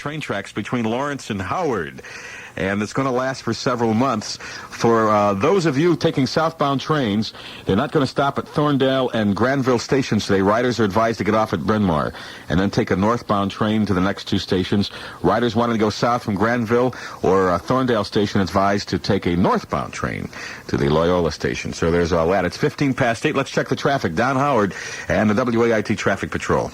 train tracks between Lawrence and Howard. And it's going to last for several months. For those of you taking southbound trains, they're not going to stop at Thorndale and Granville stations today. Riders are advised to get off at Bryn Mawr and then take a northbound train to the next two stations. Riders wanting to go south from Granville or Thorndale station advised to take a northbound train to the Loyola station. So there's all that. It's 15 past 8. Let's check the traffic. Don Howard and the WAIT Traffic Patrol.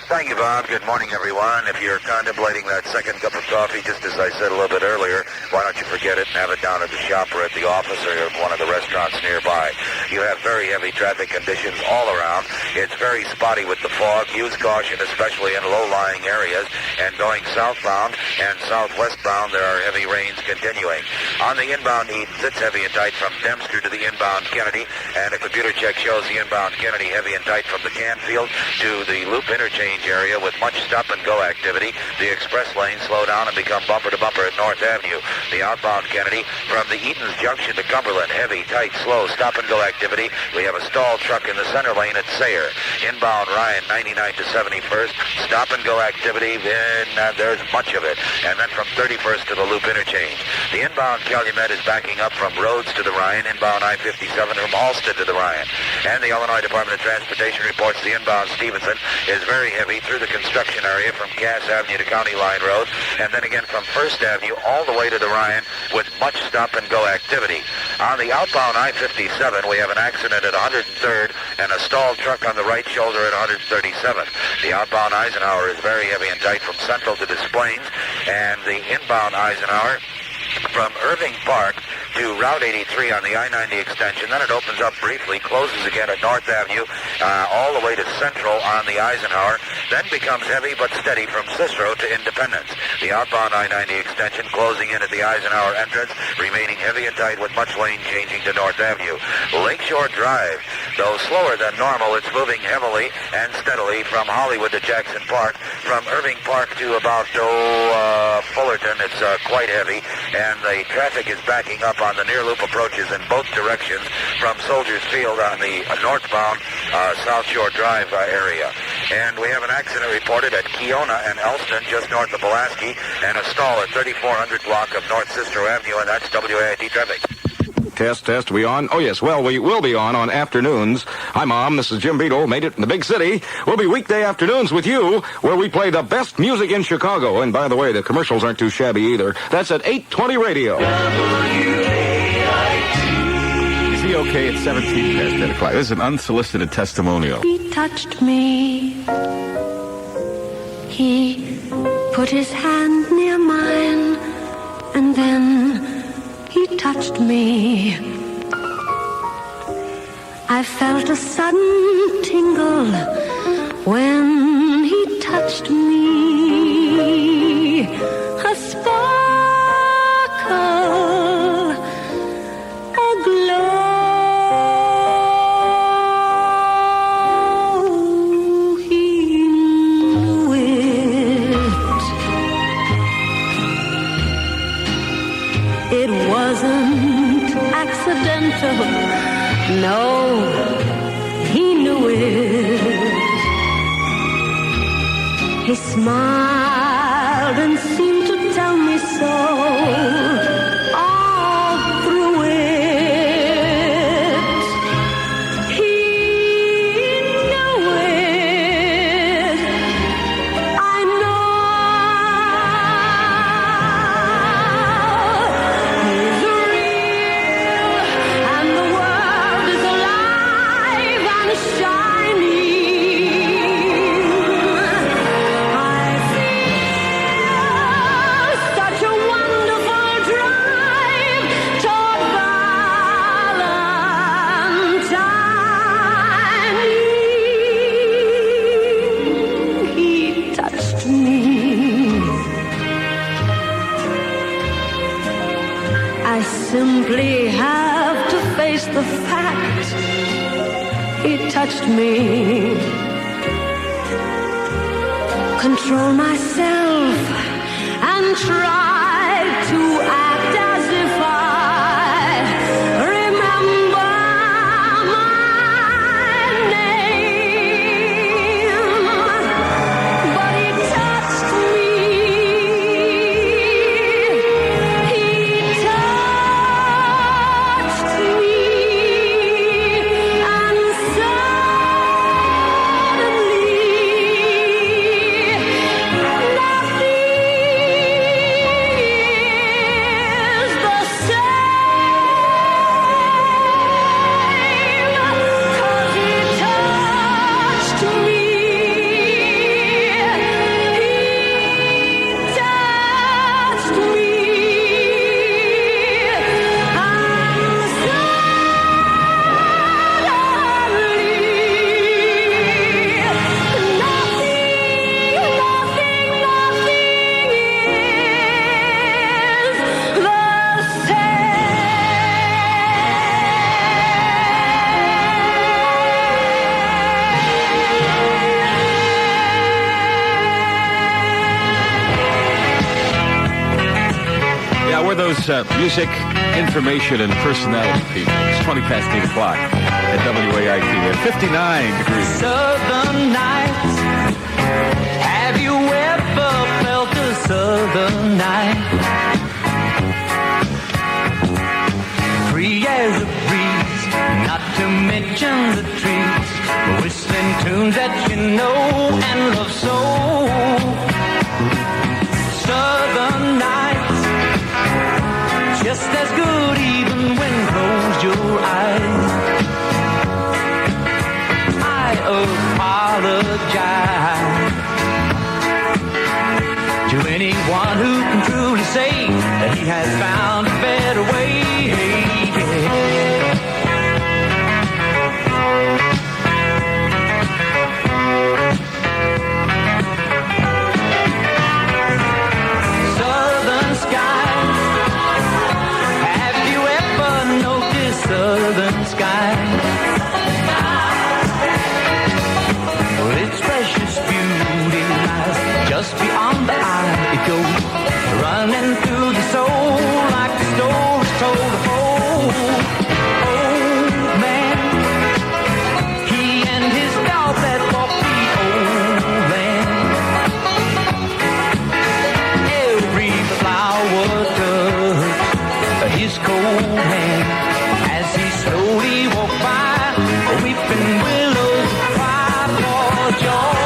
Thank you, Bob. Good morning, everyone. If you're contemplating that second cup of coffee, just as I said a little bit earlier, why don't you forget it and have it down at the shop or at the office or at one of the restaurants nearby. You have very heavy traffic conditions all around. It's very spotty with the fog. Use caution, especially in low-lying areas. And going southbound and southwestbound, there are heavy rains continuing. On the inbound Edens, it's heavy and tight from Dempster to the inbound Kennedy. And a computer check shows the inbound Kennedy heavy and tight from the Canfield to the Loop interchange area with much stop-and-go activity. The express lanes slow down and become bumper-to-bumper at North Avenue. The outbound Kennedy from the Edens Junction to Cumberland, heavy, tight, slow, stop-and-go activity. We have a stalled truck in the center lane at Sayre. Inbound Ryan, 99 to 71st, stop-and-go activity, then there's much of it. And then from 31st to the Loop interchange. The inbound Calumet is backing up from Rhodes to the Ryan, inbound I-57 from Halsted to the Ryan. And the Illinois Department of Transportation reports the inbound Stevenson is very heavy through the construction area from Cass Avenue to County Line Road, and then again from First Avenue all the way to the Ryan with much stop-and-go activity. On the outbound I-57, we have an accident at 103rd and a stalled truck on the right shoulder at 137th. The outbound Eisenhower is very heavy and tight from Central to Des Plaines, and the inbound Eisenhower from Irving Park to Route 83 on the I-90 extension. Then it opens up briefly, closes again at North Avenue, all the way to Central on the Eisenhower, then becomes heavy but steady from Cicero to Independence. The outbound I-90 extension closing in at the Eisenhower entrance, remaining heavy and tight with much lane changing to North Avenue. Lakeshore Drive, though slower than normal, it's moving heavily and steadily from Hollywood to Jackson Park. From Irving Park to about Fullerton, it's quite heavy, and the traffic is backing up on the near loop approaches in both directions from Soldiers Field on the northbound South Shore Drive area. And we have an accident reported at Keona and Elston, just north of Pulaski, and a stall at 3400 block of North Cicero Avenue, and that's WAIT traffic. Test. We on? Oh, yes. Well, we will be on afternoons. Hi, Mom. This is Jim Beadle. Made it in the big city. We'll be weekday afternoons with you, where we play the best music in Chicago. And by the way, the commercials aren't too shabby either. That's at 820 Radio. Is he okay at 17 past 10 o'clock? This is an unsolicited testimonial. He touched me. He put his hand near mine, and then he touched me. I felt a sudden tingle when he touched me. A sparkle, a glow. He knew it. It wasn't accidental. No, he knew it. He smiled and seemed to tell me so. All through it, he knew it. I know. He's real, and the world is alive and shining. I feel such a wonderful drive toward Valentine. He touched me. I simply have to face the fact he touched me. Control myself and try to act as if I remember my name. But he touched me. Yeah, we're those music, information, and personality people. It's 20 past 8 o'clock at WAIT. We're 59 degrees. Southern nights. Have you ever felt a southern night? Free as a breeze, not to mention the trees, whistling tunes that you know and love so. Southern nights, just as good even when closed your eyes. I apologize to anyone who can truly say that he has found a better way. Southern skies, have you ever noticed southern skies? Well, its precious beauty lies just beyond the eye. It goes running through the soul like the stories told of old. Old man, he and his dog that walked the old land. Every flower touched his cold hand as he slowly walked by, weeping willows cry for joy.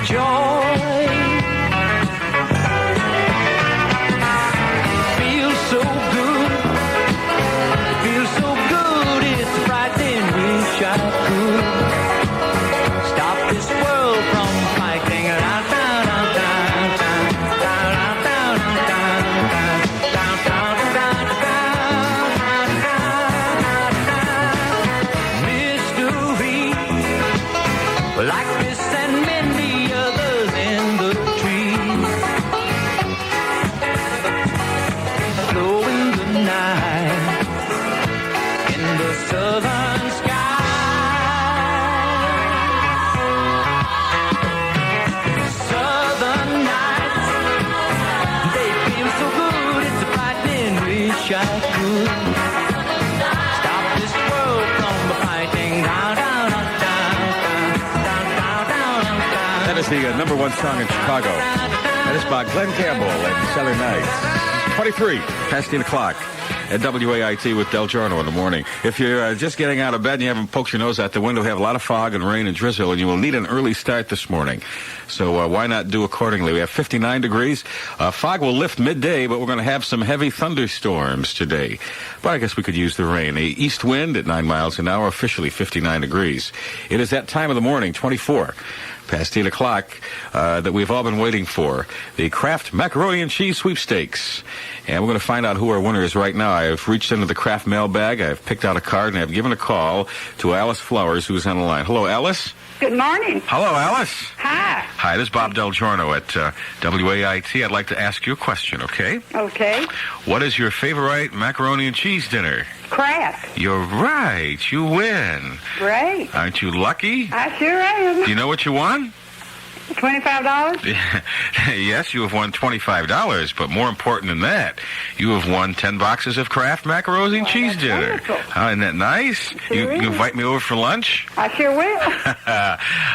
Joy feels so good, it's frightening. Wish I could stop this world from fighting. Mystery, like this and many others in the trees, glow in the night, in the southern sky. Southern nights, they feel so good, it's a frightening. Wish I could stop this world from fighting. Down, down, down, down, down, down, down, down. That is the number one song in Chicago. That is by Glenn Campbell and Southern Nights. 23 past 8 o'clock at WAIT with DelGiorno in the morning. If you're just getting out of bed and you haven't poked your nose out the window, we have a lot of fog and rain and drizzle, and you will need an early start this morning. So why not do accordingly? We have 59 degrees. Fog will lift midday, but we're going to have some heavy thunderstorms today. But I guess we could use the rain. A east wind at 9 miles an hour, officially 59 degrees. It is that time of the morning, 24 past 8 o'clock, that we've all been waiting for. The Kraft Macaroni and Cheese Sweepstakes. And we're going to find out who our winner is right now. I've reached into the Kraft mailbag, I've picked out a card, and I've given a call to Alice Flowers, who's on the line. Hello, Alice. Good morning. Hello, Alice. Hi. Hi, this is Bob DelGiorno at WAIT. I'd like to ask you a question, okay? Okay. What is your favorite macaroni and cheese dinner? Kraft. You're right. You win. Great. Aren't you lucky? I sure am. Do you know what you won? $25? Yes, you have won $25, but more important than that, you have won 10 boxes of Kraft macaroni and cheese that's dinner. wonderful. Isn't that nice? Sure You is. invite me over for lunch? I sure will.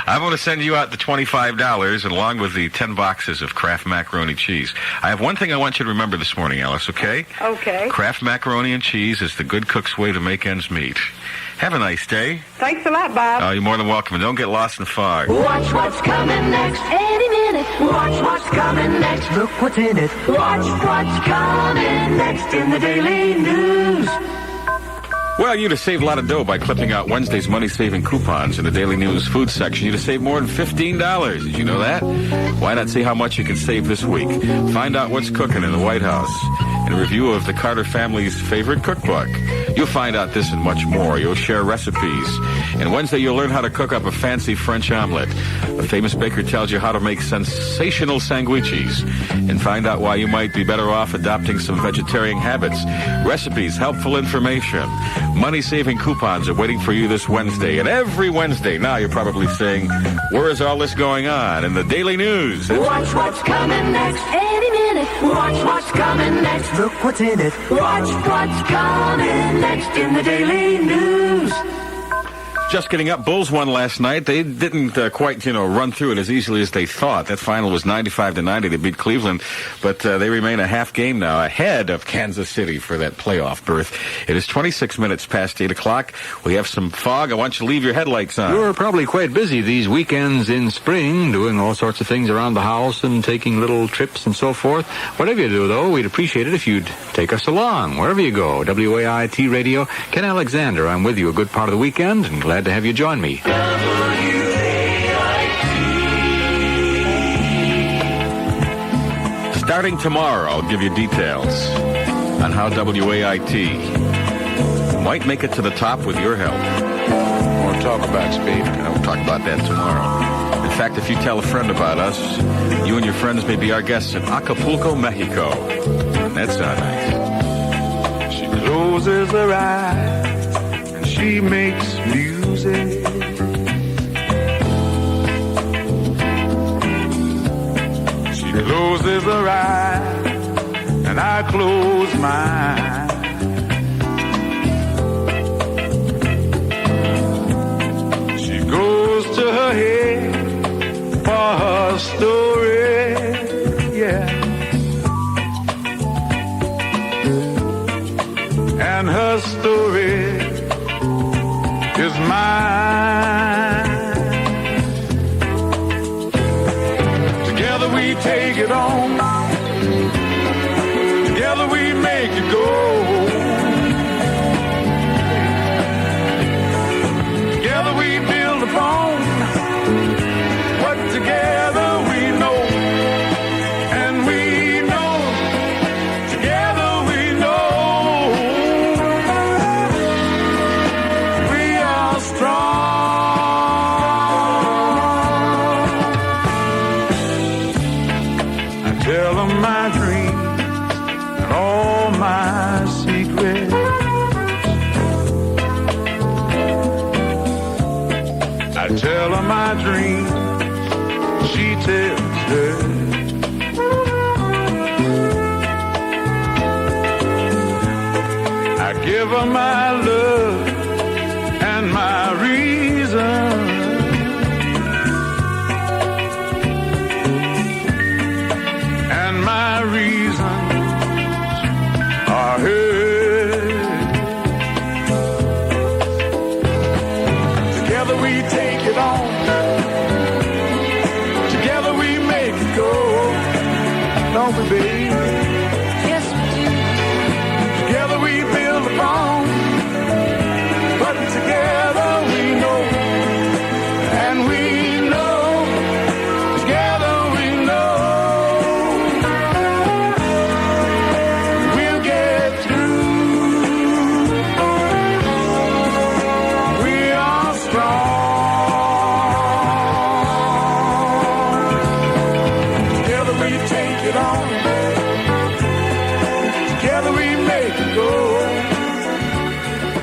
I'm going to send you out the $25 along with the 10 boxes of Kraft macaroni cheese. I have one thing I want you to remember this morning, Alice, okay? Okay. Kraft macaroni and cheese is the good cook's way to make ends meet. Have a nice day. Thanks a lot, Bob. Oh, you're more than welcome. And don't get lost in the fog. Watch what's coming next any minute. Watch what's coming next. Look what's in it. Watch what's coming next in the Daily News. Well, you'd have saved a lot of dough by clipping out Wednesday's money-saving coupons in the Daily News food section. You'd have saved more than $15. Did you know that? Why not see how much you can save this week? Find out what's cooking in the White House and a review of the Carter family's favorite cookbook. You'll find out this and much more. You'll share recipes. And Wednesday, you'll learn how to cook up a fancy French omelet. A famous baker tells you how to make sensational sandwiches and find out why you might be better off adopting some vegetarian habits. Recipes, helpful information, money-saving coupons are waiting for you this Wednesday. And every Wednesday, now you're probably saying, where is all this going on? In the Daily News. Watch what's coming next any minute. Watch what's coming next. Look what's in it. Watch what's coming next in the Daily News. Just getting up. Bulls won last night. They didn't quite, run through it as easily as they thought. That final was 95-90. They beat Cleveland, but they remain a half game now ahead of Kansas City for that playoff berth. It is 26 minutes past 8 o'clock. We have some fog. I want you to leave your headlights on. You're probably quite busy these weekends in spring, doing all sorts of things around the house and taking little trips and so forth. Whatever you do, though, we'd appreciate it if you'd take us along wherever you go. WAIT Radio, Ken Alexander. I'm with you a good part of the weekend and glad to have you join me. Starting tomorrow, I'll give you details on how WAIT might make it to the top with your help. More talk about speed. We'll talk about that tomorrow. In fact, if you tell a friend about us, you and your friends may be our guests in Acapulco, Mexico. That's not nice. She closes her eyes and she makes music. She closes her eyes and I close mine. She goes to her head for her story, yeah. And her story is mine. Together we take it on. Together we make it go. Together we build upon what together we know. And we know, together we know, we are strong. I tell them my dreams and all my secrets. I tell her my dreams, she tells her. I give her my love and my reason. And my reasons are hers. Together we take it on. Together we make it go. Don't we, baby? Yes, we do. Together we build upon what together we know. And we know, together we know, we'll get through. We are strong. Together we take it on. Together we make it go.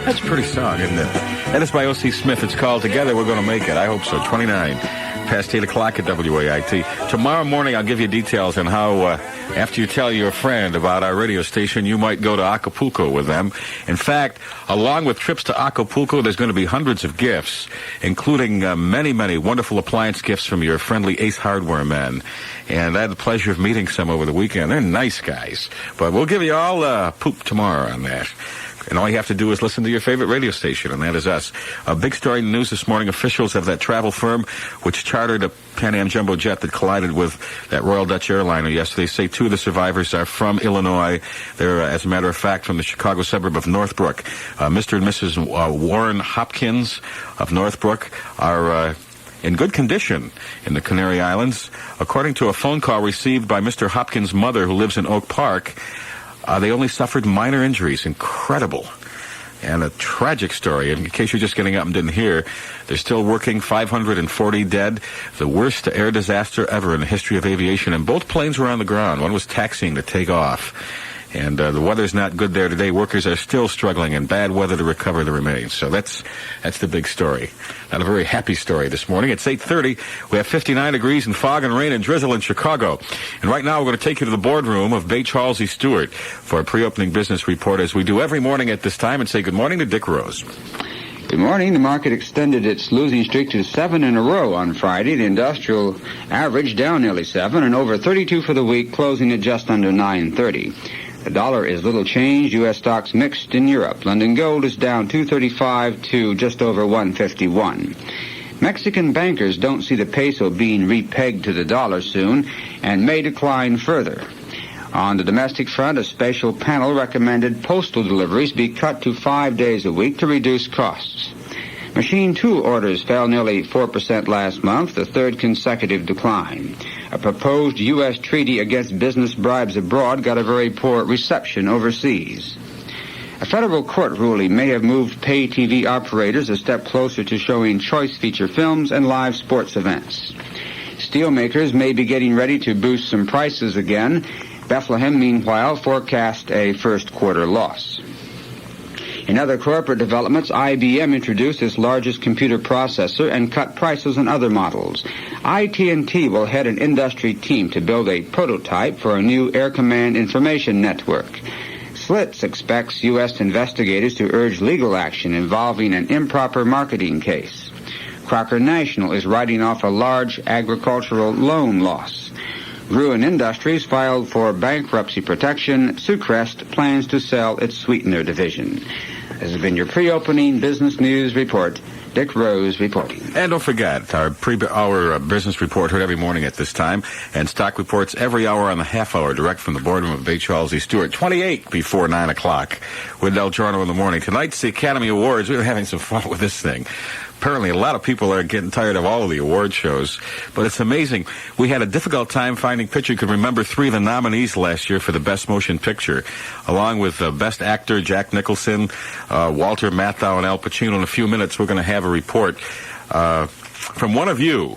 That's a pretty song, isn't it? That is by O.C. Smith. It's called Together We're Gonna Make It. I hope so. 29 past 8 o'clock at WAIT. Tomorrow morning, I'll give you details on how, after you tell your friend about our radio station, you might go to Acapulco with them. In fact, along with trips to Acapulco, there's going to be hundreds of gifts, including many, many wonderful appliance gifts from your friendly Ace Hardware men. And I had the pleasure of meeting some over the weekend. They're nice guys. But we'll give you all poop tomorrow on that. And all you have to do is listen to your favorite radio station, and that is us. A big story in the news this morning. Officials of that travel firm, which chartered a Pan Am jumbo jet that collided with that Royal Dutch airliner yesterday, say two of the survivors are from Illinois. They're, as a matter of fact, from the Chicago suburb of Northbrook. Mr. and Mrs. Warren Hopkins of Northbrook are in good condition in the Canary Islands. According to a phone call received by Mr. Hopkins' mother, who lives in Oak Park, They only suffered minor injuries. Incredible. And a tragic story. In case you're just getting up and didn't hear, they're still working, 540 dead. The worst air disaster ever in the history of aviation. And both planes were on the ground. One was taxiing to take off. And the weather's not good there today. Workers are still struggling in bad weather to recover the remains. So that's the big story. Not a very happy story this morning. It's 8:30. We have 59 degrees and fog and rain and drizzle in Chicago. And right now we're going to take you to the boardroom of Bay Charles E. Stewart for a pre-opening business report, as we do every morning at this time, and say good morning to Dick Rose. Good morning. The market extended its losing streak to 7 in a row on Friday. The industrial average down nearly 7 and over 32 for the week, closing at just under 930. The dollar is little changed. U.S. stocks mixed in Europe. London gold is down 235 to just over 151. Mexican bankers don't see the peso being repegged to the dollar soon and may decline further. On the domestic front, a special panel recommended postal deliveries be cut to 5 days a week to reduce costs. Machine tool orders fell nearly 4% last month, the third consecutive decline. A proposed U.S. treaty against business bribes abroad got a very poor reception overseas. A federal court ruling may have moved pay TV operators a step closer to showing choice feature films and live sports events. Steelmakers may be getting ready to boost some prices again. Bethlehem, meanwhile, forecast a first quarter loss. In other corporate developments, IBM introduced its largest computer processor and cut prices on other models. IT&T will head an industry team to build a prototype for a new Air Command information network. Slits expects U.S. investigators to urge legal action involving an improper marketing case. Crocker National is writing off a large agricultural loan loss. Gruen Industries filed for bankruptcy protection. Sucrest plans to sell its sweetener division. This has been your pre-opening business news report. Dick Rose reporting. And don't forget, our business report heard every morning at this time, and stock reports every hour on the half hour, direct from the boardroom of Bay Charles E. Stewart, 28 before 9 o'clock, with DelGiorno in the morning. Tonight's the Academy Awards. We were having some fun with this thing. Apparently, a lot of people are getting tired of all of the award shows, but it's amazing. We had a difficult time finding picture. You can remember 3 of the nominees last year for the Best Motion Picture, along with Best Actor Jack Nicholson, Walter Matthau, and Al Pacino. In a few minutes, we're going to have a report from one of you.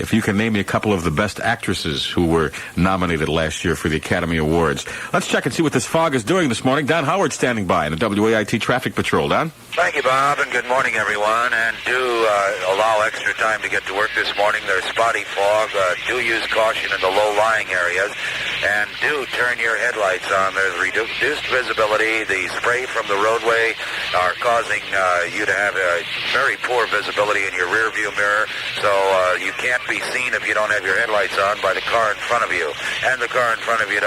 If you can name me a couple of the best actresses who were nominated last year for the Academy Awards. Let's check and see what this fog is doing this morning. Don Howard standing by in the WAIT Traffic Patrol. Don? Thank you, Bob, and good morning, everyone. And do allow extra time to get to work this morning. There's spotty fog. Do use caution in the low-lying areas. And do turn your headlights on. There's reduced visibility. The spray from the roadway are causing you to have a very poor visibility in your rear-view mirror. So you can't be seen if you don't have your headlights on by the car in front of you. And the car in front of you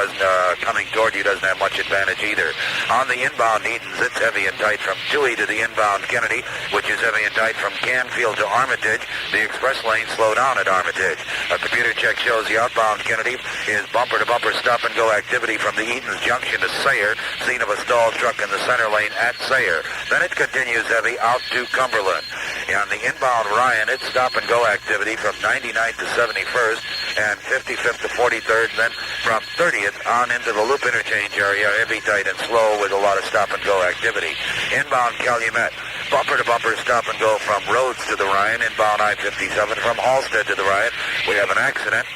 coming toward you doesn't have much advantage either. On the inbound Edens, it's heavy and tight from Dewey to the inbound Kennedy, which is heavy and tight from Canfield to Armitage. The express lane slow down at Armitage. A computer check shows the outbound Kennedy is bumper-to-bumper stop-and-go activity from the Edens Junction to Sayre, scene of a stalled truck in the center lane at Sayre. Then it continues heavy out to Cumberland. On the inbound Ryan, it's stop-and-go activity from 99th to 71st and 55th to 43rd, and then from 30th on into the Loop interchange area, heavy, tight, and slow with a lot of stop-and-go activity. Inbound Calumet, bumper-to-bumper stop-and-go from Rhodes to the Ryan, inbound I-57 from Halstead to the Ryan. We have an accident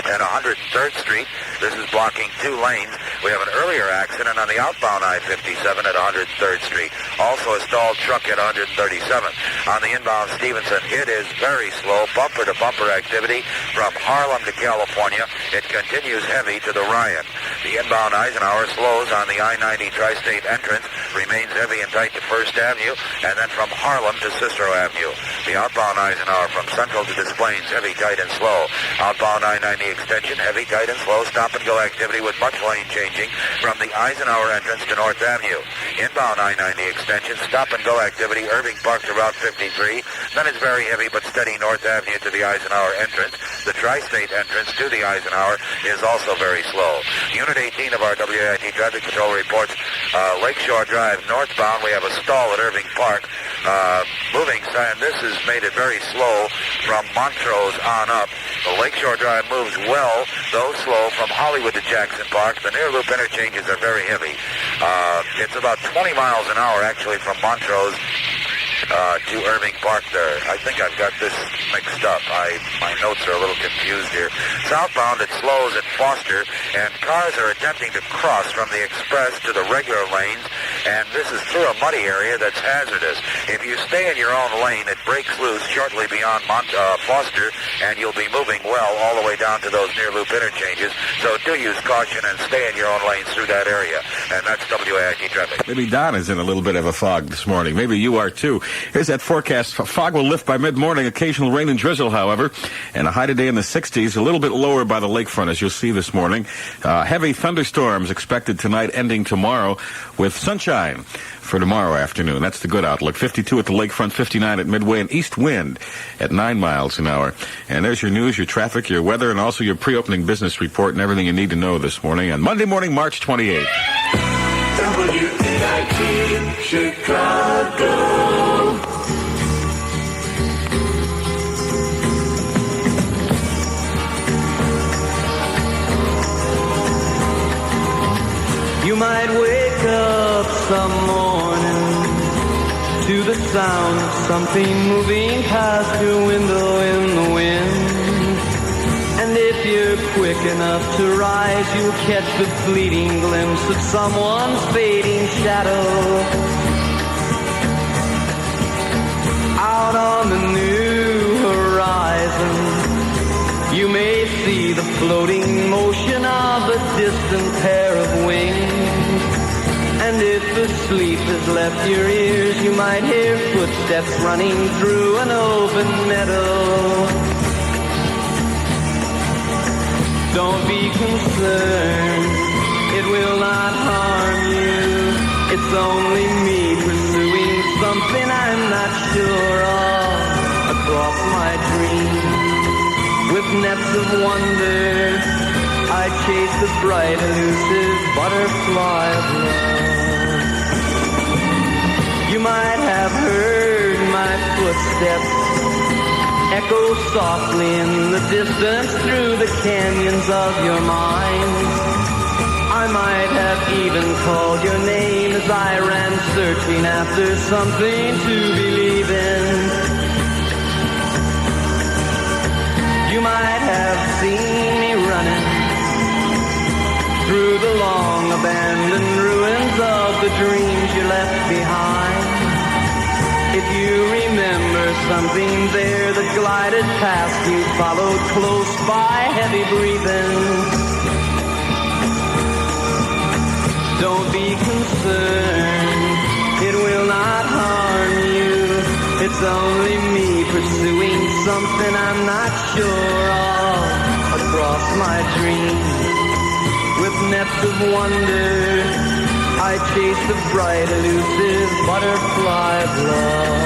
at 103rd Street. This is blocking 2 lanes. We have an earlier accident on the outbound I-57 at 103rd Street. Also a stalled truck at 137th. On the inbound Stevenson, it is very slow, bumper-to-bumper activity from Harlem to California. It continues heavy to the Ryan. The inbound Eisenhower slows on the I-90 Tri-State entrance, remains heavy and tight to First Avenue, and then from Harlem to Cicero Avenue. The outbound Eisenhower from Central to Des Plaines, heavy, tight, and slow. Outbound I-90 extension, heavy, tight, and slow, stop-and-go activity with much lane changing from the Eisenhower entrance to North Avenue. Inbound I-90 extension, stop-and-go activity, Irving Park to Route 53. Then it's very heavy but steady North Avenue to the Eisenhower entrance. The Tri-State entrance to the Eisenhower is also very slow. Unit 18 of our WAIT Traffic Patrol reports Lakeshore Drive northbound. We have a stall at Irving Park. Moving, and this has made it very slow from Montrose on up. The Lakeshore Drive moves well, though slow, from Hollywood to Jackson Park. The near loop interchanges are very heavy. It's about 20 miles an hour, actually, from Montrose to Irving Park there. I think I've got this mixed up. My notes are a little confused here. Southbound, it slows at Foster, and cars are attempting to cross from the express to the regular lanes, and this is through a muddy area that's hazardous. If you stay in your own lane, it breaks loose shortly beyond Foster, and you'll be moving well all the way down to those near loop interchanges. So do use caution and stay in your own lanes through that area. And that's WAIT traffic. Maybe Don is in a little bit of a fog this morning. Maybe you are too. Here's that forecast. Fog will lift by mid-morning. Occasional rain and drizzle, however. And a high today in the 60s, a little bit lower by the lakefront, as you'll see this morning. Heavy thunderstorms expected tonight, ending tomorrow with sunshine for tomorrow afternoon. That's the good outlook. 52 at the lakefront, 59 at Midway, and east wind at 9 miles an hour. And there's your news, your traffic, your weather, and also your pre-opening business report and everything you need to know this morning on Monday morning, March 28th. WAIT Chicago. You might wake up some morning to the sound of something moving past your window in the wind. And if you're quick enough to rise, you'll catch the fleeting glimpse of someone's fading shadow. Out on the new horizon, you may see the floating motion of a distant pair of wings. And if the sleep has left your ears, you might hear footsteps running through an open meadow. Don't be concerned, it will not harm you. It's only me pursuing something I'm not sure of across my dream. With nets of wonder, I chase the bright, elusive butterfly of love. You might have heard my footsteps echo softly in the distance through the canyons of your mind. I might have even called your name as I ran searching after something to believe in. You might have seen me running through the long abandoned ruins of the dreams you left behind. If you remember something there that glided past you, followed close by, heavy breathing, don't be concerned, it will not harm you. It's only me pursuing something I'm not sure of across my dreams. With nets of wonder, I chase the bright, elusive butterfly of love.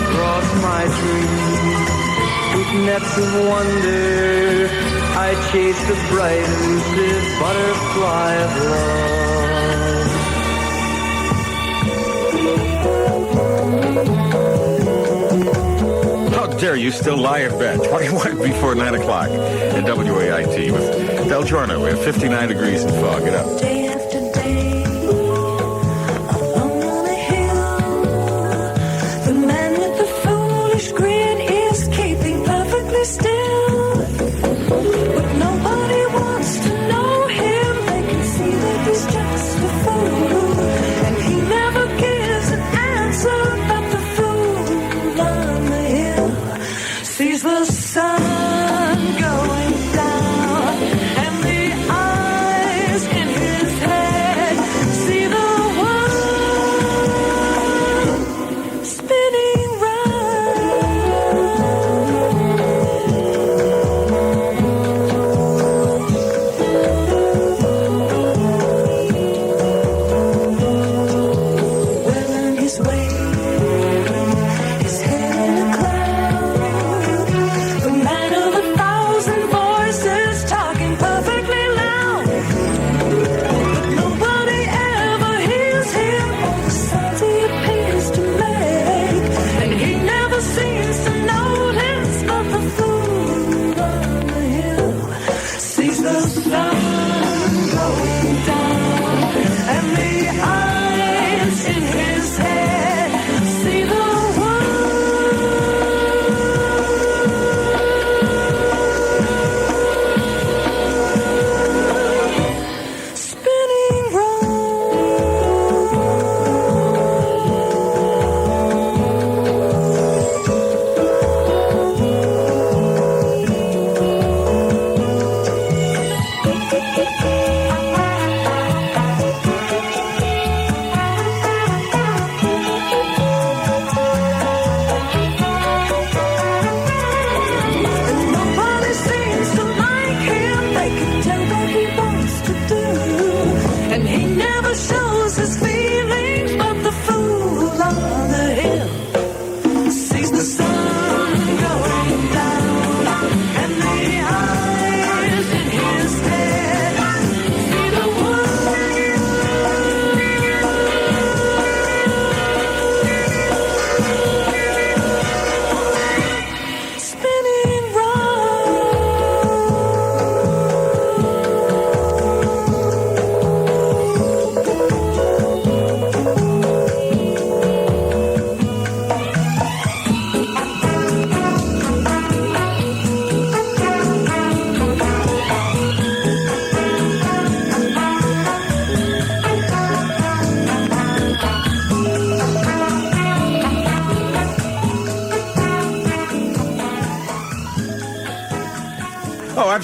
Across my dreams, with nets of wonder, I chase the bright, elusive butterfly of love. How dare you still lie in bed? 21 before 9 o'clock at WAIT with DelGiorno. We have 59 degrees and fog. Get up. Day after day, alone on a hill, the man with the foolish grin is keeping perfectly still. But nobody wants to know him. They can see that he's just a fool, and he never gives an answer. But the fool on the hill sees the sun going down, and the eyes in his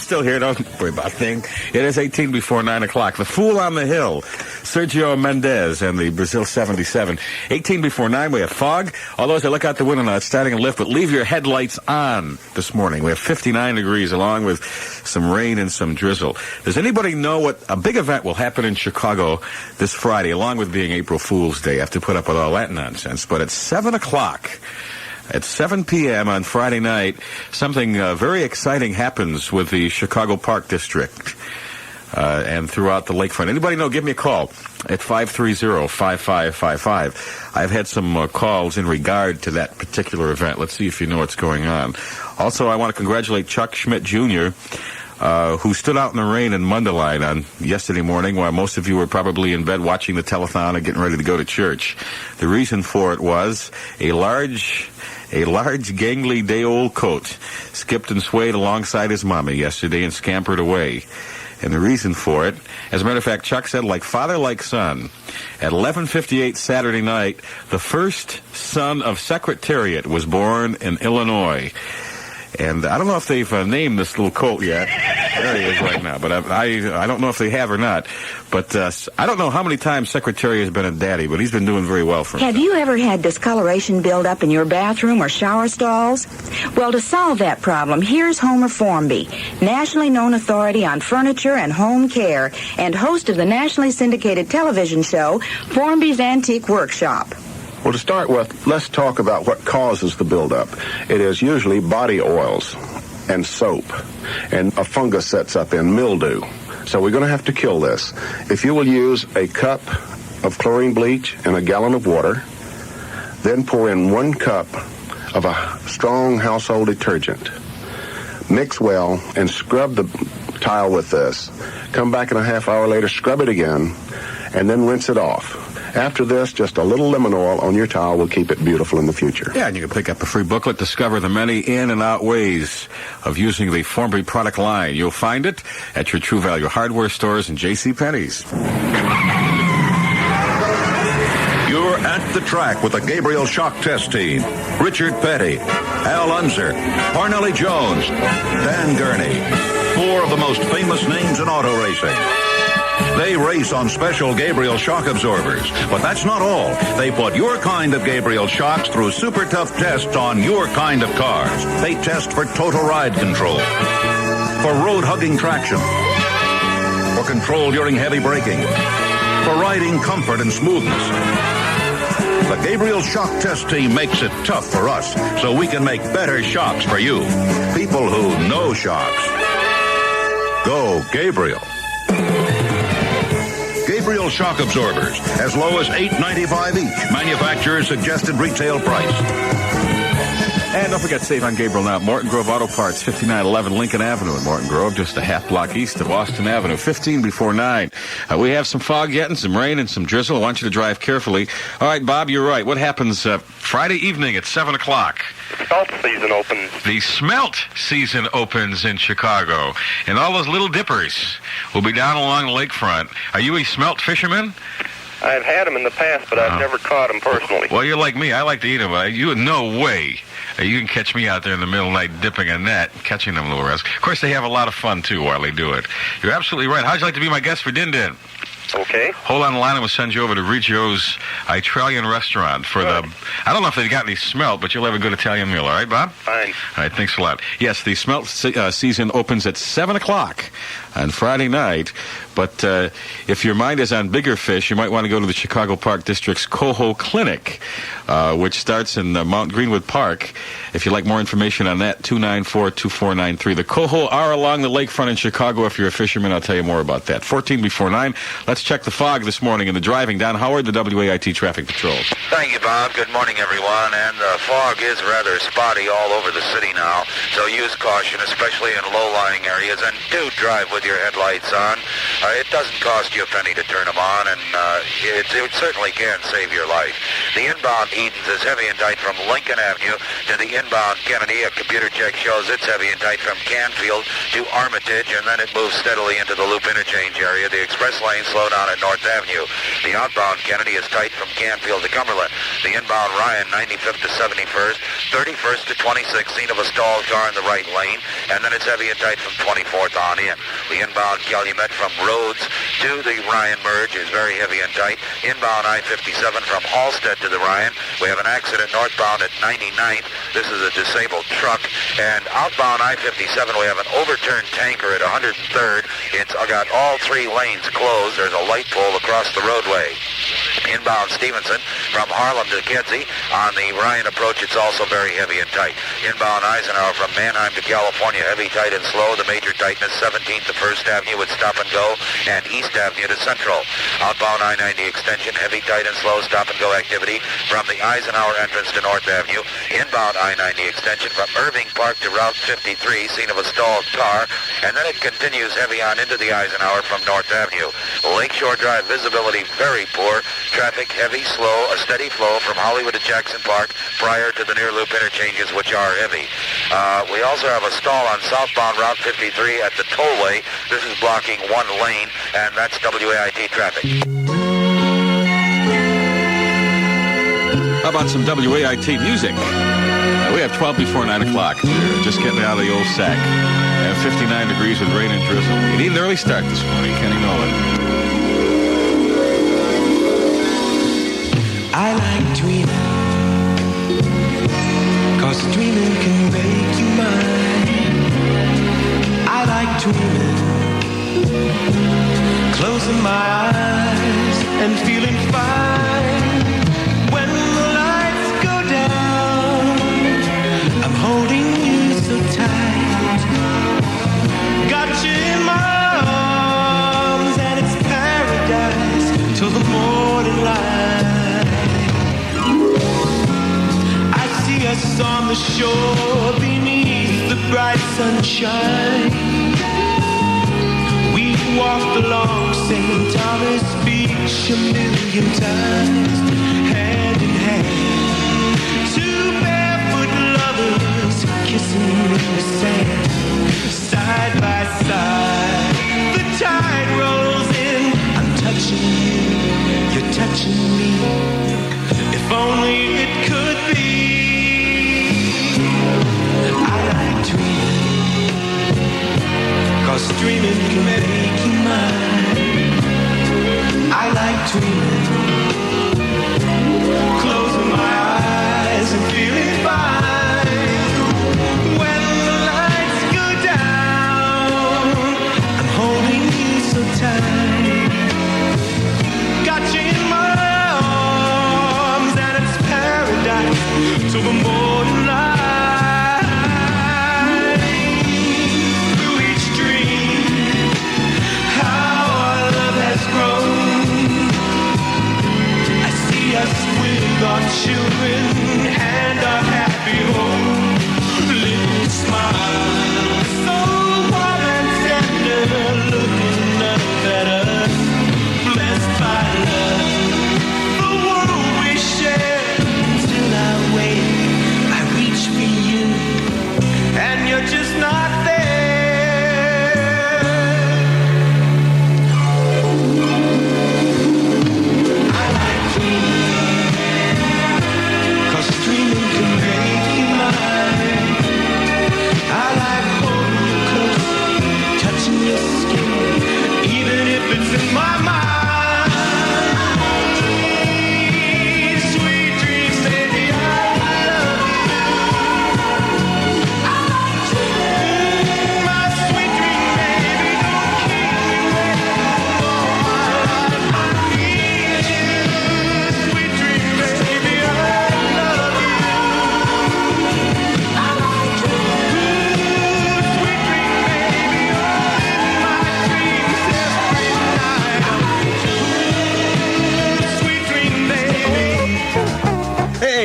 still here. Don't worry about a thing. It is 18 before 9 o'clock. The Fool on the Hill, Sergio Mendes and the Brazil 77. 18 before 9, we have fog. Although as I look out the window now, it's starting to lift, but leave your headlights on this morning. We have 59 degrees along with some rain and some drizzle. Does anybody know what a big event will happen in Chicago this Friday, along with being April Fool's Day? I have to put up with all that nonsense. But at 7 o'clock, at 7 p.m. on Friday night, something very exciting happens with the Chicago Park District and throughout the lakefront. Anybody know? Give me a call at 530-5555. I've had some calls in regard to that particular event. Let's see if you know what's going on. Also, I want to congratulate Chuck Schmidt Jr., who stood out in the rain in Mundelein on yesterday morning while most of you were probably in bed watching the telethon and getting ready to go to church. The reason for it was a large gangly day-old coat skipped and swayed alongside his mommy yesterday and scampered away. And the reason for it, as a matter of fact, Chuck said, like father, like son. At 11:58 Saturday night, the first son of Secretariat was born in Illinois. And I don't know if they've named this little colt yet. There he is right now. But I don't know if they have or not. But I don't know how many times Secretary has been a daddy, but he's been doing very well for me. Have you ever had discoloration build up in your bathroom or shower stalls? Well, to solve that problem, here's Homer Formby, nationally known authority on furniture and home care, and host of the nationally syndicated television show, Formby's Antique Workshop. Well, to start with, let's talk about what causes the buildup. It is usually body oils and soap, and a fungus sets up in mildew. So we're going to have to kill this. If you will use a cup of chlorine bleach and a gallon of water, then pour in 1 cup of a strong household detergent. Mix well and scrub the tile with this. Come back in a half hour later, scrub it again, and then rinse it off. After this, just a little lemon oil on your towel will keep it beautiful in the future. Yeah, and you can pick up a free booklet, Discover the Many In and Out Ways of Using the Formby product line. You'll find it at your True Value hardware stores and JCPenney's. You're at the track with the Gabriel Shock Test Team. Richard Petty, Al Unser, Parnelli Jones, Dan Gurney. 4 of the most famous names in auto racing. They race on special Gabriel shock absorbers, but that's not all. They put your kind of Gabriel shocks through super tough tests on your kind of cars. They test for total ride control, for road-hugging traction, for control during heavy braking, for riding comfort and smoothness. The Gabriel Shock Test Team makes it tough for us so we can make better shocks for you. People who know shocks. Go Gabriel. Gabriel shock absorbers, as low as $8.95 each. Manufacturer's suggested retail price. And don't forget, save on Gabriel now. Morton Grove Auto Parts, 5911 Lincoln Avenue in Morton Grove, just a half block east of Austin Avenue, 15 before 9. We have some fog yet and some rain and some drizzle. I want you to drive carefully. All right, Bob, you're right. What happens Friday evening at 7 o'clock? The smelt season opens. The smelt season opens in Chicago, and all those little dippers will be down along the lakefront. Are you a smelt fisherman? I've had them in the past, but I've never caught them personally. Well, you're like me. I like to eat them. You no way. You can catch me out there in the middle of the night dipping a net, catching them little rascals. Of course, they have a lot of fun, too, while they do it. You're absolutely right. How'd you like to be my guest for Din Din? Okay. Hold on the line and we'll send you over to Riggio's Italian restaurant for the... I don't know if they've got any smelt, but you'll have a good Italian meal. All right, Bob? Fine. All right, thanks a lot. Yes, the smelt season opens at 7 o'clock on Friday night. But if your mind is on bigger fish, you might want to go to the Chicago Park District's Coho Clinic, which starts in Mount Greenwood Park. If you'd like more information on that, 294-2493. The Coho are along the lakefront in Chicago. If you're a fisherman, I'll tell you more about that. 14 before 9. Let's check the fog this morning in the driving. Don Howard, the WAIT Traffic Patrol. Thank you, Bob. Good morning, everyone. And the fog is rather spotty all over the city now, so use caution, especially in low-lying areas, and do drive with your headlights on. It doesn't cost you a penny to turn them on, and it certainly can save your life. The inbound Edens is heavy and tight from Lincoln Avenue to the inbound Kennedy. A computer check shows it's heavy and tight from Canfield to Armitage, and then it moves steadily into the Loop interchange area. The express lane slow down at North Avenue. The outbound Kennedy is tight from Canfield to Cumberland. The inbound Ryan, 95th to 71st, 31st to 26th, scene of a stalled car in the right lane, and then it's heavy and tight from 24th on in. The inbound Calumet from Rhodes to the Ryan merge is very heavy and tight. Inbound I-57 from Halstead to the Ryan. We have an accident northbound at 99th. This is a disabled truck. And outbound I-57, we have an overturned tanker at 103rd. It's got all three lanes closed. There's a light pole across the roadway. Inbound Stevenson from Harlem to Kedzie. On the Ryan approach, it's also very heavy and tight. Inbound Eisenhower from Manheim to California, heavy, tight, and slow. The major tightness, 17th to 1st Avenue with stop and go, and East Avenue to Central. Outbound I-90 extension, heavy, tight, and slow stop and go activity from the Eisenhower entrance to North Avenue. Inbound I-90 extension from Irving Park to Route 53, scene of a stalled car, and then it continues heavy on into the Eisenhower from North Avenue. Lakeshore Drive visibility very poor. Traffic heavy, slow, a steady flow from Hollywood to Jackson Park prior to the near loop interchanges, which are heavy. We also have a stall on southbound Route 53 at the tollway. This is blocking one lane, and that's WAIT traffic. How about some WAIT music? We have 12 before 9 o'clock. Just getting out of the old sack. And 59 degrees with rain and drizzle. We need an early start this morning. Kenny Nolan. I like dreaming, 'cause dreaming can make you mine. I like dreaming, closing my eyes and feeling fine. When the lights go down, I'm holding you so tight. Got you in my arms and it's paradise till the morning light. Us on the shore beneath the bright sunshine. We've walked along St. Thomas Beach a million times, hand in hand. Two barefoot lovers kissing in the sand, side by side. The tide rolls in, I'm touching you, you're touching me. If only it could be. Cause dreaming can make you mine. I like dreaming, closing my eyes and feeling fine. When the lights go down, I'm holding you so tight. Got you in my arms and it's paradise till the morning light. Our children and our happy home, little smile, so warm and tender, looking up at us, blessed by love, the world we share. Till I wake, I reach for you, and you're just not there.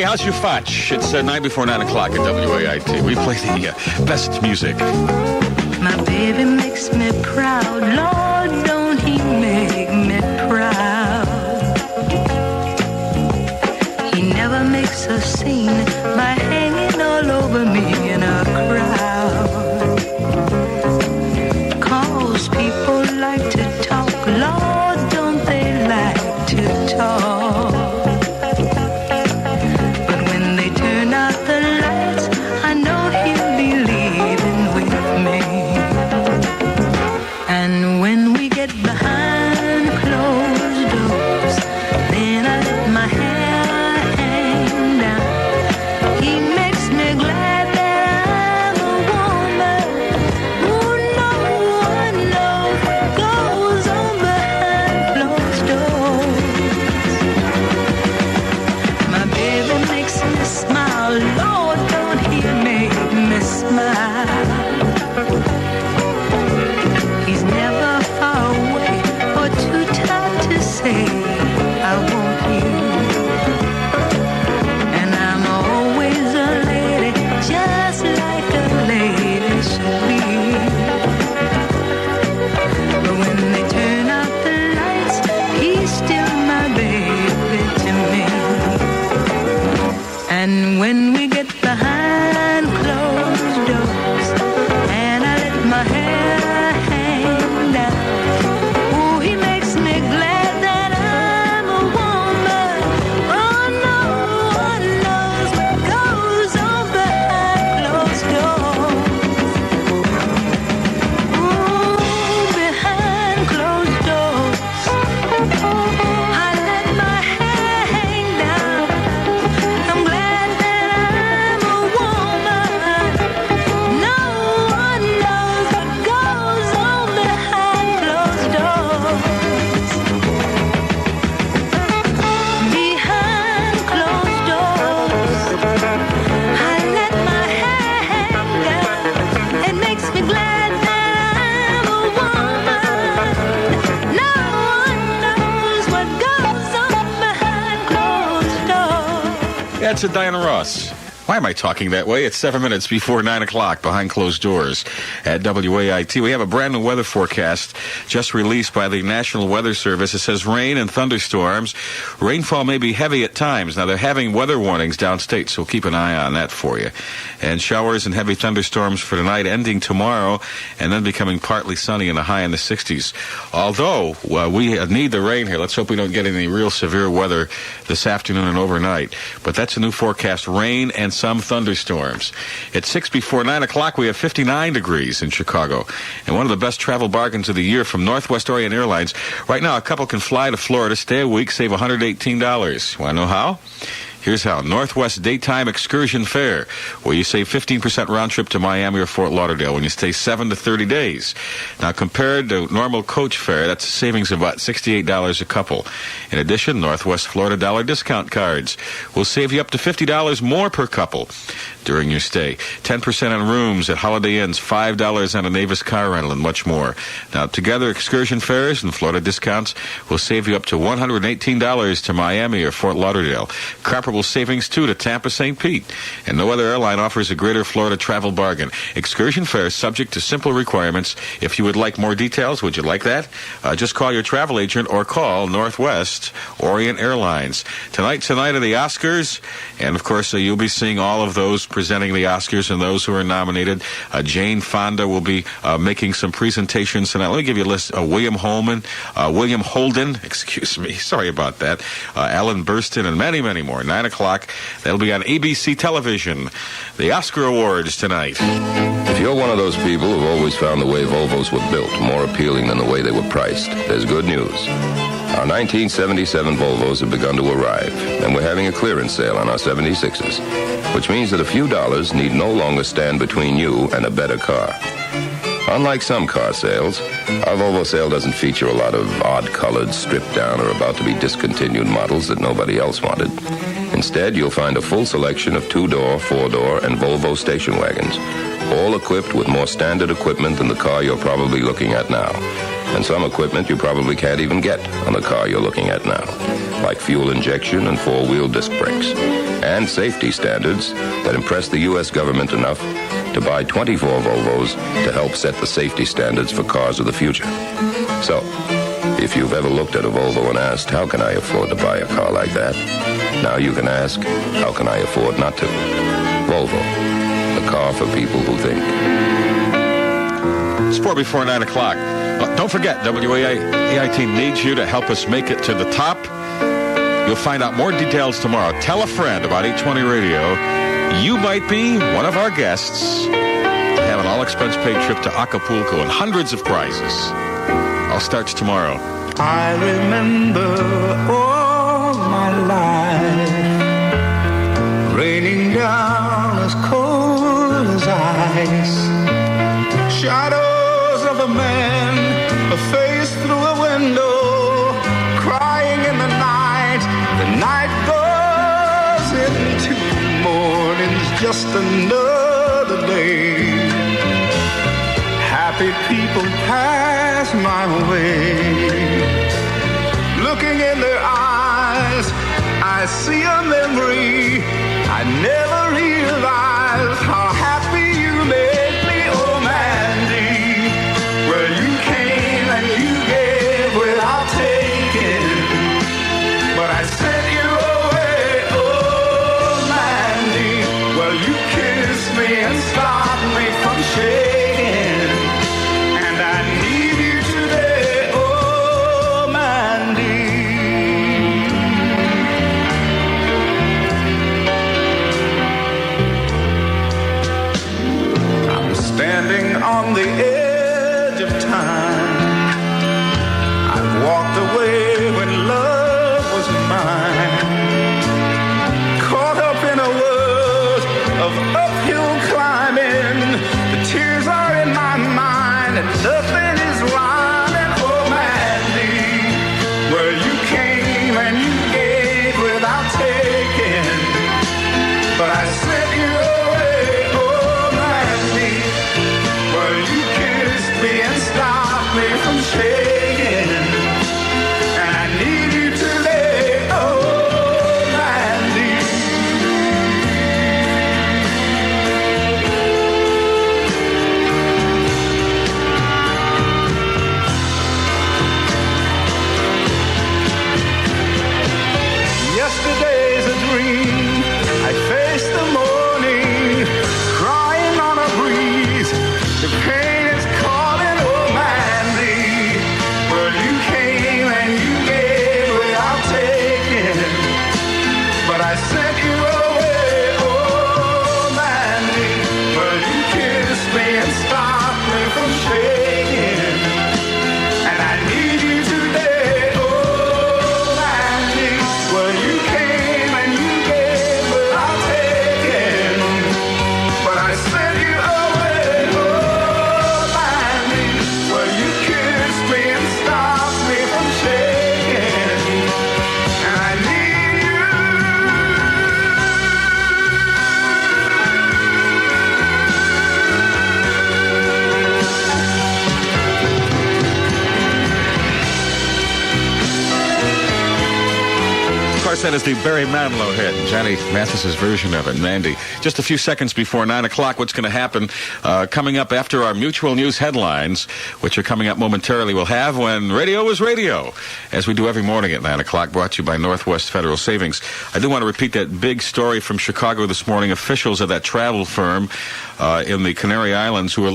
How's your fudge? It's 9 before 9 o'clock at WAIT. We play the best music. My baby makes me proud. Lord, don't he make me proud? He never makes a scene by hanging all over me in a crowd. 'Cause people like to talk, Lord, don't they like to talk. But when they turn out the lights, I know he'll be leaving with me. And when we get behind closed doors, then I let my hair hang down. He makes me glad that I'm a woman. Oh, no one knows what goes on behind closed doors. My baby makes me smile. Lord, don't he make me smile. He's never far away or too tired to say I want you. And I'm always a lady, just like a lady should be. But when they turn out the lights, he's still my baby to me. And when we get behind closed doors, and I let my hair hang down, oh, he makes me glad that I'm a woman. Oh, no one knows what goes on behind closed doors. Ooh, behind closed doors, I let my hair hang down. I'm glad that I'm a woman. No one knows what goes on behind closed doors. Behind closed doors, I let my hair hang down. It makes me glad that I'm a woman. No one knows what goes on behind closed doors. That's a Diana Ross. Why am I talking that way? It's 7 minutes before 9 o'clock behind closed doors at WAIT. We have a brand new weather forecast just released by the National Weather Service. It says rain and thunderstorms. Rainfall may be heavy at times. Now, they're having weather warnings downstate, so keep an eye on that for you. And showers and heavy thunderstorms for tonight, ending tomorrow, and then becoming partly sunny and a high in the 60s. Although, we need the rain here. Let's hope we don't get any real severe weather this afternoon and overnight. But that's a new forecast, rain and some thunderstorms. At 6 before 9 o'clock, we have 59 degrees in Chicago. And one of the best travel bargains of the year from Northwest Orient Airlines. Right now, a couple can fly to Florida, stay a week, save $118. Want to know how? Here's how. Northwest Daytime Excursion Fare, where you save 15% round trip to Miami or Fort Lauderdale when you stay 7 to 30 days. Now, compared to normal coach fare, that's a savings of about $68 a couple. In addition, Northwest Florida Dollar discount cards will save you up to $50 more per couple during your stay. 10% on rooms at Holiday Inns, $5 on a Navis car rental, and much more. Now, together, excursion fares and Florida discounts will save you up to $118 to Miami or Fort Lauderdale. Comparable savings, too, to Tampa, St. Pete. And no other airline offers a greater Florida travel bargain. Excursion fares subject to simple requirements. If you would like more details, would you like that? Just call your travel agent or call Northwest Orient Airlines. Tonight's the night of the Oscars. And, of course, you'll be seeing all of those presenting the Oscars and those who are nominated. Jane Fonda will be making some presentations tonight. Let me give you a list. William Holden, excuse me, sorry about that. Alan Burstyn and many, many more. 9 o'clock. That'll be on ABC television. The Oscar Awards tonight. If you're one of those people who've always found the way Volvos were built more appealing than the way they were priced, there's good news. Our 1977 Volvos have begun to arrive, and we're having a clearance sale on our 76s, which means that a few dollars need no longer stand between you and a better car. Unlike some car sales, our Volvo sale doesn't feature a lot of odd-colored, stripped-down, or about-to-be-discontinued models that nobody else wanted. Instead, you'll find a full selection of two-door, four-door, and Volvo station wagons, all equipped with more standard equipment than the car you're probably looking at now, and some equipment you probably can't even get on the car you're looking at now, like fuel injection and four-wheel disc brakes, and safety standards that impress the U.S. government enough to buy 24 Volvos to help set the safety standards for cars of the future. So, if you've ever looked at a Volvo and asked, how can I afford to buy a car like that? Now you can ask, how can I afford not to? Volvo, the car for people who think. It's 4 before 9 o'clock. Don't forget, WAIT needs you to help us make it to the top. You'll find out more details tomorrow. Tell a friend about 820 Radio. You might be one of our guests. Have an all-expense-paid trip to Acapulco and hundreds of prizes. All starts tomorrow. I remember all my life raining down as cold as ice. Shadows of a man, a face through a window, crying in the night. The night goes into morning's just another day. Happy people pass my way. Looking in their eyes, I see a memory. I never realized how happy you made me, oh Mandy. Well, you came and you gave without taking, but I sent you away, oh Mandy. Well, you kissed me and stopped me from shaking, and I need you today, oh Mandy. I'm standing on the edge of time. I've walked away when love was mine. Caught up in a world of uphill climbing. The tears are in my mind and nothing is rhyming. Oh Mandy, well you came and you gave without taking, but I sent you away. Oh Mandy, well you kissed me and stopped me from shaking, and I need you today. Oh Mandy. Yesterday's a dream. I faced the morning, crying on a breeze. The pain is calling, oh Mandy. Well, you came and you gave without taking, but I sent you away, oh Mandy. Well, you kissed me and stopped me from shaking, and I need you today, oh Mandy. Well, you came and you gave without taking, but I sent you away, oh Mandy. Well, you kissed me and stopped me from shaking, and I need you. Of course, that is the Barry Manilow hit, Johnny Mathis's version of it, Mandy. Just a few seconds before 9 o'clock, what's going to happen? Coming up after our Mutual News headlines, which are coming up momentarily, we'll have When Radio is Radio, as we do every morning at 9 o'clock, brought to you by Northwest Federal Savings. I do want to repeat that big story from Chicago this morning. Officials of that travel firm in the Canary Islands who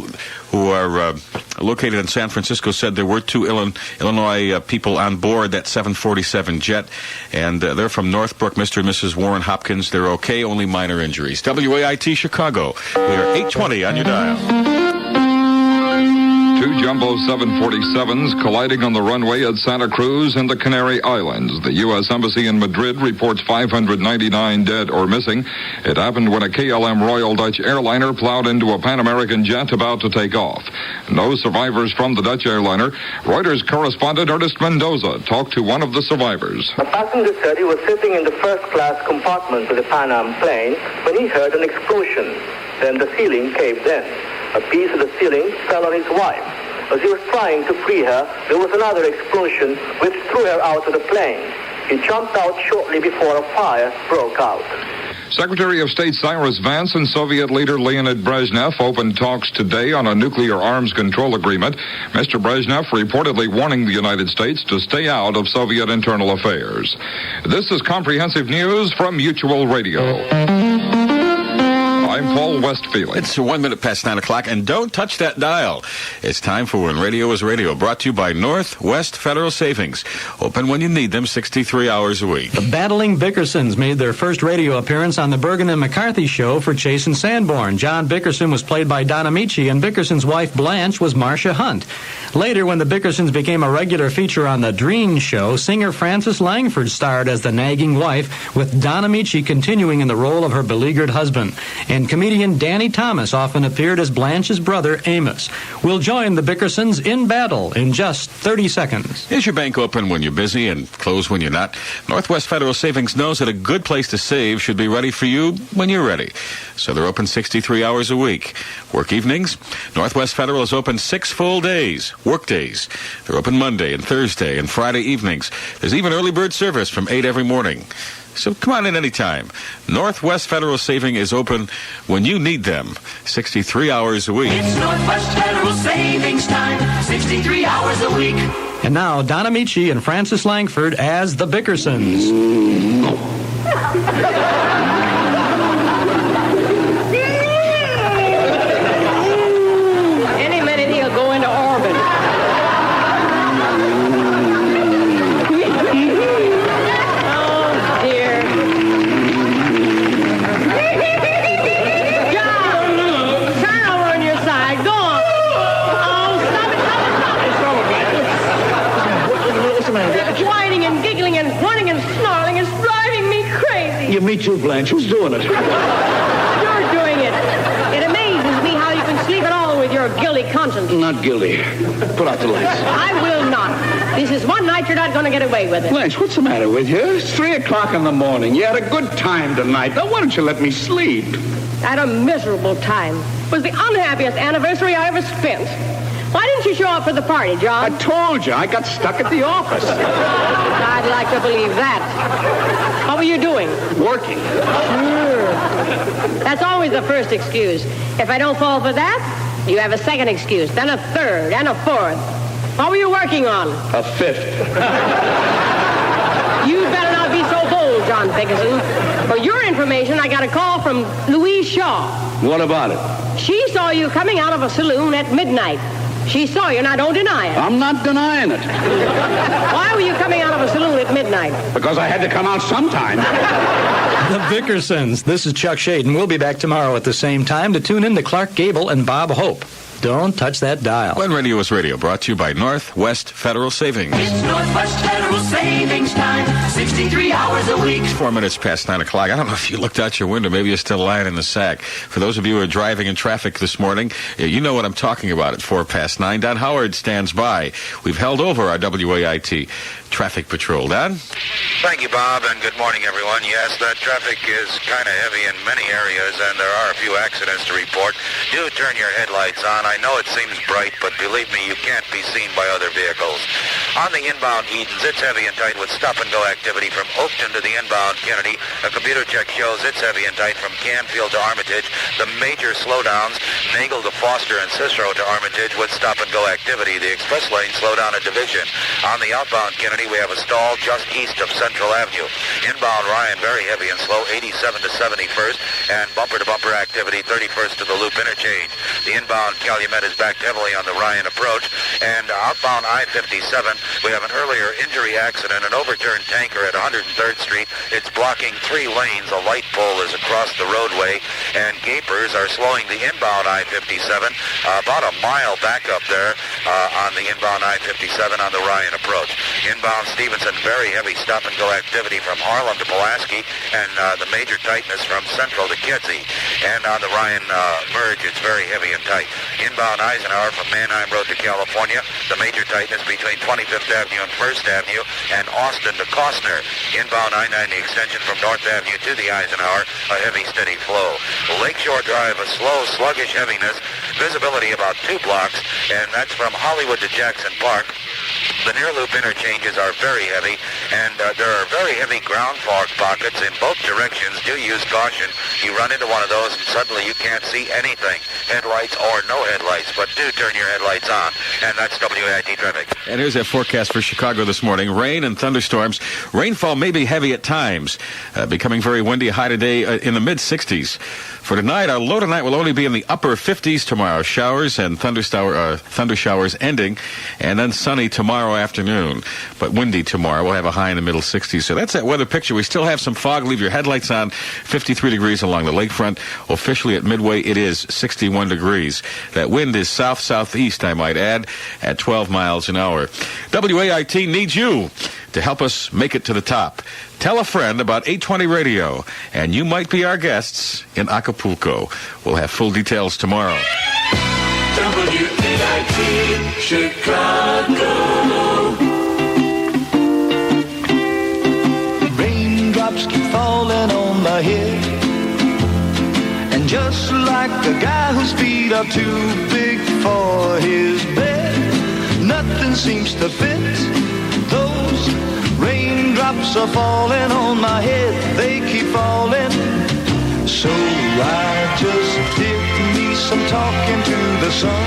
are located in San Francisco said there were two Illinois people on board that 747 jet, and they're from Northbrook, Mr. and Mrs. Warren Hopkins. They're okay, only minor injuries. WAIT Chicago. We are 820 on your dial. Two jumbo 747s colliding on the runway at Santa Cruz in the Canary Islands. The U.S. Embassy in Madrid reports 599 dead or missing. It happened when a KLM Royal Dutch airliner plowed into a Pan American jet about to take off. No survivors from the Dutch airliner. Reuters correspondent Ernest Mendoza talked to one of the survivors. A passenger said he was sitting in the first-class compartment of the Pan Am plane when he heard an explosion. Then the ceiling caved in. A piece of the ceiling fell on his wife. As he was trying to free her, there was another explosion which threw her out of the plane. He jumped out shortly before a fire broke out. Secretary of State Cyrus Vance and Soviet leader Leonid Brezhnev opened talks today on a nuclear arms control agreement. Mr. Brezhnev reportedly warning the United States to stay out of Soviet internal affairs. This is Comprehensive News from Mutual Radio. I'm Paul Westfield. It's 1 minute past 9 o'clock, and don't touch that dial. It's time for When Radio is Radio, brought to you by Northwest Federal Savings. Open when you need them, 63 hours a week. The Battling Bickersons made their first radio appearance on the Bergen and McCarthy show for Chase and Sanborn. John Bickerson was played by Don Amici, and Bickerson's wife Blanche was Marcia Hunt. Later, when the Bickersons became a regular feature on the Dreen show, singer Frances Langford starred as the nagging wife, with Don Amici continuing in the role of her beleaguered husband. And comedian Danny Thomas often appeared as Blanche's brother, Amos. We'll join the Bickersons in battle in just 30 seconds. Is your bank open when you're busy and closed when you're not? Northwest Federal Savings knows that a good place to save should be ready for you when you're ready. So they're open 63 hours a week. Work evenings? Northwest Federal is open 6 full days, work days. They're open Monday and Thursday and Friday evenings. There's even early bird service from 8 every morning. So come on in anytime. Northwest Federal Saving is open when you need them, 63 hours a week. It's Northwest Federal Savings Time, 63 hours a week. And now, Don Amici and Frances Langford as the Bickersons. Any minute he'll go into orbit. Oh, dear. John, turn over on your side. Go on. Oh, stop it. What's the matter? Whining and giggling and grunting and snarling is driving me crazy. Yeah, me too, Blanche. Who's doing it? You're doing it. It amazes me how you can sleep at all with your guilty conscience. Not guilty. Put out the lights. I will not. This is one night you're not going to get away with it. Blanche, what's the matter with you? It's 3 o'clock in the morning. You had a good time tonight. Now, why don't you let me sleep? I had a miserable time. It was the unhappiest anniversary I ever spent. Why didn't you show up for the party, John? I told you. I got stuck at the office. I'd like to believe that. What were you doing? Working. Sure. That's always the first excuse. If I don't fall for that, you have a second excuse, then a third, and a fourth. What were you working on? A fifth. You better not be so bold, John Bickerson. For your information, I got a call from Louise Shaw. What about it? She saw you coming out of a saloon at midnight. She saw you, now don't deny it. I'm not denying it. Why were you coming out of a saloon at midnight? Because I had to come out sometime. The Bickersons. This is Chuck Shaden. We'll be back tomorrow at the same time to tune in to Clark Gable and Bob Hope. Don't touch that dial. When Radio is Radio, brought to you by Northwest Federal Savings. It's Northwest Federal Savings Time, 63 hours a week. 4 minutes past 9 o'clock. I don't know if you looked out your window. Maybe you're still lying in the sack. For those of you who are driving in traffic this morning, you know what I'm talking about at 4 past 9. Don Howard stands by. We've held over our WAIT traffic patrol. Don? Thank you, Bob, and good morning, everyone. Yes, that traffic is kind of heavy in many areas, and there are a few accidents to report. Do turn your headlights on. I know it seems bright, but believe me, you can't be seen by other vehicles. On the inbound Edens, it's heavy and tight with stop-and-go activity from Oakton to the inbound Kennedy. A computer check shows it's heavy and tight from Canfield to Armitage. The major slowdowns, Nagel to Foster and Cicero to Armitage with stop-and-go activity. The express lane slow down at Division. On the outbound Kennedy, we have a stall just east of Central Avenue. Inbound Ryan, very heavy and slow, 87 to 71st, and bumper-to-bumper activity, 31st to the Loop interchange. The inbound Calumet is backed heavily on the Ryan approach, and outbound I-57, we have an earlier injury accident, an overturned tanker at 103rd Street. It's blocking 3 lanes. A light pole is across the roadway, and gapers are slowing the inbound I-57. About a mile back up there on the inbound I-57 on the Ryan approach. Inbound Stevenson, very heavy stop-and-go activity from Harlem to Pulaski, and the major tightness from Central to Kedzie. And on the Ryan merge, it's very heavy and tight. Inbound Eisenhower from Manheim Road to California, the major tightness between 25th Avenue and 1st Avenue, and Austin to Costner. Inbound I-90 extension from North Avenue to the Eisenhower, a heavy, steady flow. Lakeshore Drive, a slow, sluggish heaviness, visibility about 2 blocks, and that's from Hollywood to Jackson Park. The near loop interchanges are very heavy, and there are very heavy ground fog pockets in both directions. Do use caution. You run into one of those and suddenly you can't see anything, headlights or no headlights, but do turn your headlights on. And that's WAIT traffic. And here's a forecast for Chicago this morning. Rain and thunderstorms. Rainfall may be heavy at times, becoming very windy. High today in the mid-60s. For tonight, our low tonight will only be in the upper 50s tomorrow. Showers and thunder showers ending, and then sunny tomorrow afternoon. But windy tomorrow. We'll have a high in the middle 60s. So that's that weather picture. We still have some fog. Leave your headlights on. 53 degrees along the lakefront. Officially at Midway, it is 61 degrees. That wind is south-southeast, I might add, at 12 miles an hour. WAIT needs you to help us make it to the top. Tell a friend about 820 Radio, and you might be our guests in Acapulco. We'll have full details tomorrow. WAIT Chicago. Raindrops keep falling on my head, and just like a guy whose feet are too big for his bed, nothing seems to fit. Those raindrops are falling on my head, they keep falling. So I just did me some talking to the sun,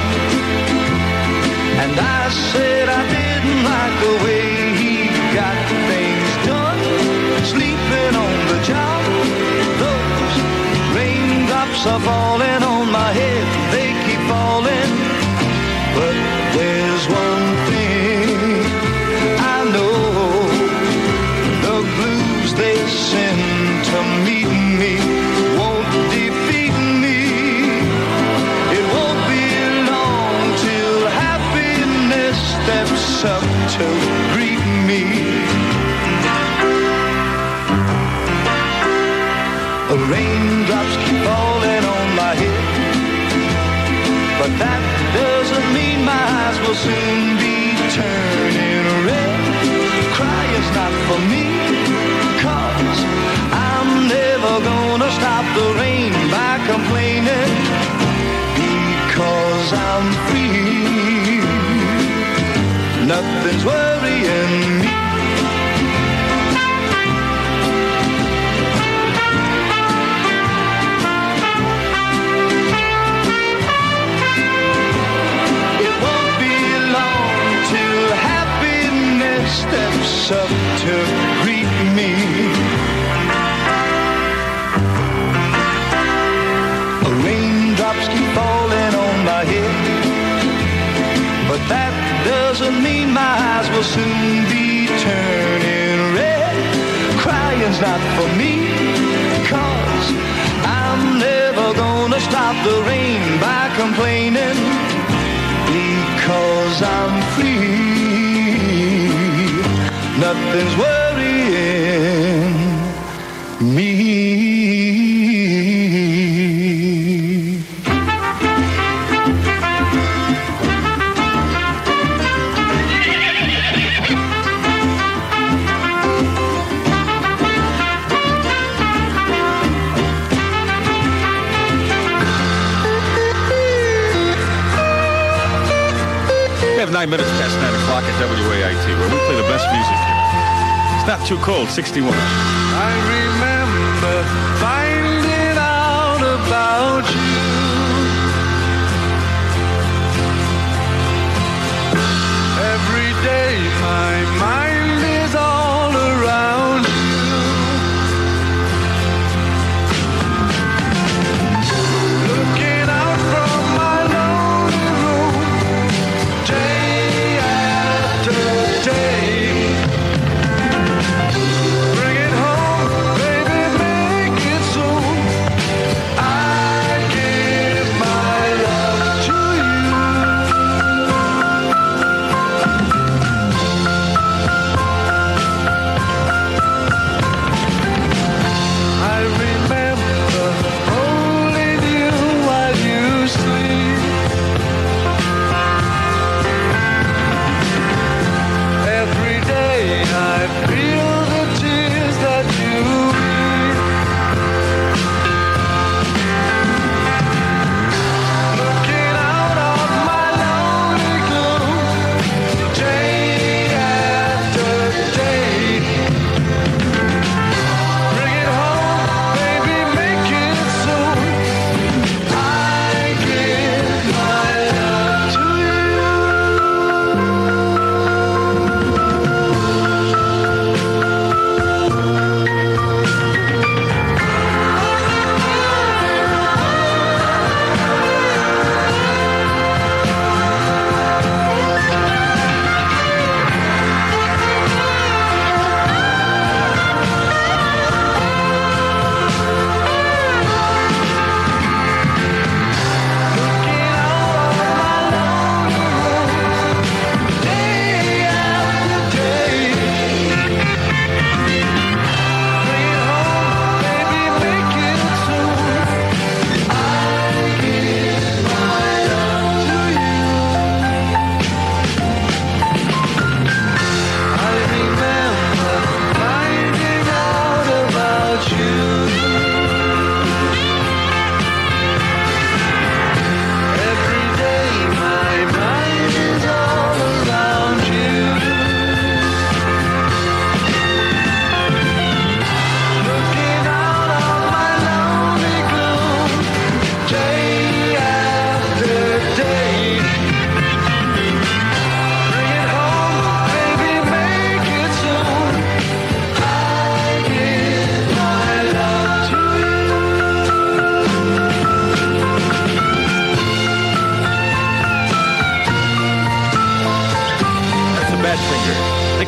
and I said I didn't like the way he got things done, sleeping on the job. Those raindrops are falling on my head, they keep falling. But there's one thing I know, the blues they send to meet me won't defeat me. It won't be long till happiness steps up to greet me. Raindrops keep falling on my head, but that doesn't mean my eyes will soon be turning red. Crying's not for me, 'cause I'm never gonna stop the rain by complaining, because I'm free. Nothing's worrying me. Steps up to greet me. Raindrops keep falling on my head, but that doesn't mean my eyes will soon be turning red. Crying's not for me, 'cause I'm never gonna stop the rain by complaining, because I'm free. Nothing's worrying me. We have 9 minutes past 9 o'clock at WAIT, where we play the best music here. It's not too cold, 61. I remember finding out about you. Every day my mind is all around you. Looking out from my lonely room, day after day. Bring it home, baby, make it soon.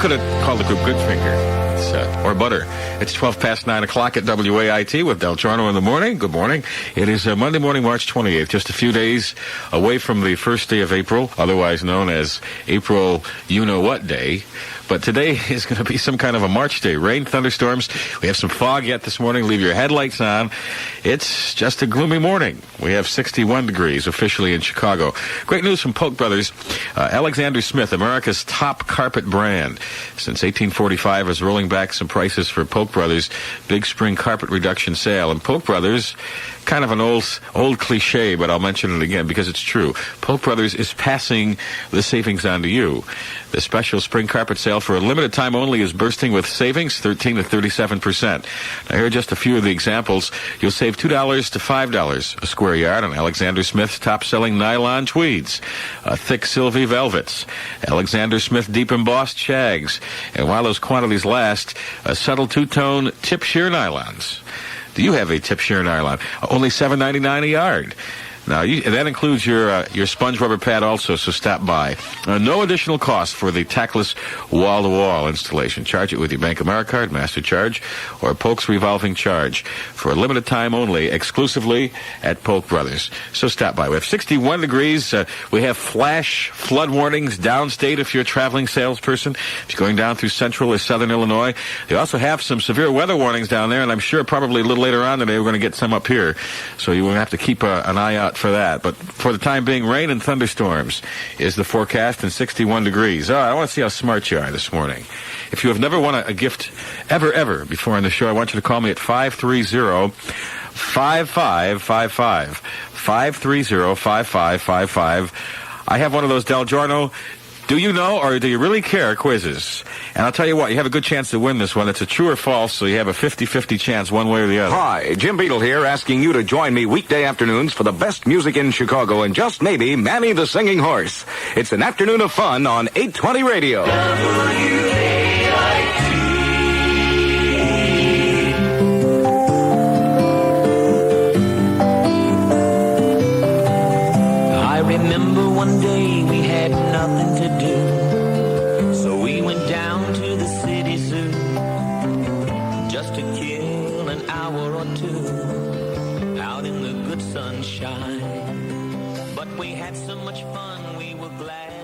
could have called the group Goodfinger. Or Butter. It's 12 past 9 o'clock at WAIT with DelGiorno in the morning. Good morning. It is Monday morning, March 28th, just a few days away from the first day of April, otherwise known as April You-Know-What Day. But today is going to be some kind of a March day. Rain, thunderstorms. We have some fog yet this morning. Leave your headlights on. It's just a gloomy morning. We have 61 degrees officially in Chicago. Great news from Polk Brothers. Alexander Smith, America's top carpet brand, since 1845, is rolling back some prices for Polk Brothers' big spring carpet reduction sale. And Polk Brothers, kind of an old cliche, but I'll mention it again because it's true. Polk Brothers is passing the savings on to you. The special spring carpet sale for a limited time only is bursting with savings, 13 to 37%. Now, here are just a few of the examples. You'll save $2 to $5 a square yard on Alexander Smith's top-selling nylon tweeds, thick Sylvie velvets, Alexander Smith deep embossed shags, and while those quantities last, subtle two-tone tip sheer nylons. Do you have a tip sheer nylon? Only $7.99 a yard. Now, that includes your sponge rubber pad also, so stop by. No additional cost for the tackless wall-to-wall installation. Charge it with your Bank Americard, Master Charge, or Polk's revolving charge for a limited time only, exclusively at Polk Brothers. So stop by. We have 61 degrees. We have flash flood warnings downstate if you're a traveling salesperson. If you're going down through central or southern Illinois. They also have some severe weather warnings down there, and I'm sure probably a little later on today we're going to get some up here. So you will have to keep an eye out for that. But for the time being, rain and thunderstorms is the forecast, and 61 degrees. All right, I want to see how smart you are this morning. If you have never won a gift ever before on the show, I want you to call me at 530-5555. 530-5555. I have one of those DelGiorno Do You Know or Do You Really Care quizzes. And I'll tell you what, you have a good chance to win this one. It's a true or false, so you have a 50-50 chance one way or the other. Hi, Jim Beadle here, asking you to join me weekday afternoons for the best music in Chicago and just maybe Manny the Singing Horse. It's an afternoon of fun on 820 Radio. I remember one day we had nothing to do, so we went down to the city zoo just to kill an hour or two out in the good sunshine. But we had so much fun, we were glad.